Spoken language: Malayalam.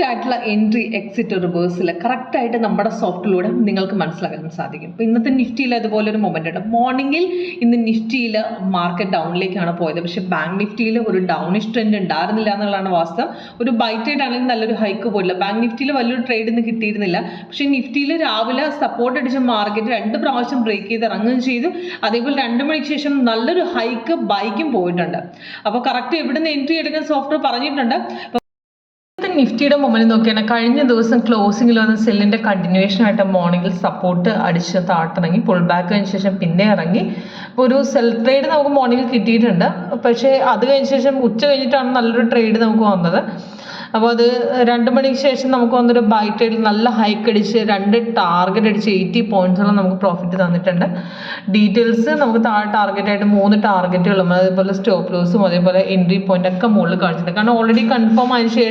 ആയിട്ടുള്ള എൻട്രി എക്സിറ്റ് റിവേഴ്സിൽ കറക്റ്റായിട്ട് നമ്മുടെ സോഫ്റ്റിലൂടെ നിങ്ങൾക്ക് മനസ്സിലാക്കാൻ സാധിക്കും. ഇപ്പോൾ ഇന്നത്തെ നിഫ്റ്റിയിൽ അതുപോലെ ഒരു മൊമെൻ്റ് ഉണ്ട്. മോർണിംഗിൽ ഇന്ന് നിഫ്റ്റിയിൽ മാർക്കറ്റ് ഡൗണിലേക്കാണ് പോയത്. പക്ഷേ ബാങ്ക് നിഫ്റ്റിയിൽ ഒരു ഡൗണിഷ് ട്രെൻഡ് ഉണ്ടായിരുന്നില്ല എന്നുള്ളതാണ് വാസ്തവം. ഒരു ബൈ ട്രേഡ് ആണെങ്കിൽ നല്ലൊരു ഹൈക്ക് പോയില്ല. ബാങ്ക് നിഫ്റ്റിയിൽ വലിയൊരു ട്രേഡ് ഇന്ന് കിട്ടിയിരുന്നില്ല. പക്ഷേ നിഫ്റ്റിയിൽ രാവിലെ സപ്പോർട്ട് അടിച്ച മാർക്കറ്റ് 2 പ്രാവശ്യം ബ്രേക്ക് ചെയ്ത് ഇറങ്ങുകയും ചെയ്തു. അതേപോലെ 2 മണിക്ക് ശേഷം നല്ലൊരു ഹൈക്ക് ബൈക്കും പോയിട്ടുണ്ട്. അപ്പോൾ കറക്റ്റ് എവിടെ നിന്ന് എൻട്രി എടുക്കാൻ സോഫ്റ്റ്വെയർ പറഞ്ഞിട്ടുണ്ട്. നിഫ്റ്റിയുടെ മൊമെന്റ് നോക്കിയാണ് കഴിഞ്ഞ ദിവസം ക്ലോസിംഗിൽ വന്ന സെല്ലിന്റെ കണ്ടിന്യൂവേഷൻ ആയിട്ട് മോർണിംഗിൽ സപ്പോർട്ട് അടിച്ച് താട്ടിറങ്ങി പുൾ ബാക്ക് കഴിഞ്ഞ ശേഷം പിന്നെ ഇറങ്ങി. അപ്പോൾ ഒരു സെൽ ട്രേഡ് നമുക്ക് മോർണിംഗിൽ കിട്ടിയിട്ടുണ്ട്. പക്ഷേ അത് കഴിഞ്ഞ ശേഷം ഉച്ച കഴിഞ്ഞിട്ടാണ് നല്ലൊരു ട്രേഡ് നമുക്ക് വന്നത്. അപ്പോൾ അത് 2 മണിക്ക് ശേഷം നമുക്ക് വന്നൊരു ബൈ ട്രേഡിൽ നല്ല ഹൈക്ക് അടിച്ച് 2 ടാർഗറ്റ് അടിച്ച് 80 പോയിന്റ്സോളം നമുക്ക് പ്രോഫിറ്റ് തന്നിട്ടുണ്ട്. ഡീറ്റെയിൽസ് നമുക്ക് താഴെ ടാർഗറ്റായിട്ട് 3 ടാർഗറ്റുകളും അതേപോലെ സ്റ്റോപ്പ് ലോസും അതേപോലെ എൻട്രി പോയിന്റ് ഒക്കെ മുകളിൽ കാണിച്ചിട്ടുണ്ട്. കാരണം ഓൾറെഡി കൺഫേം ആയതിനു ശേഷം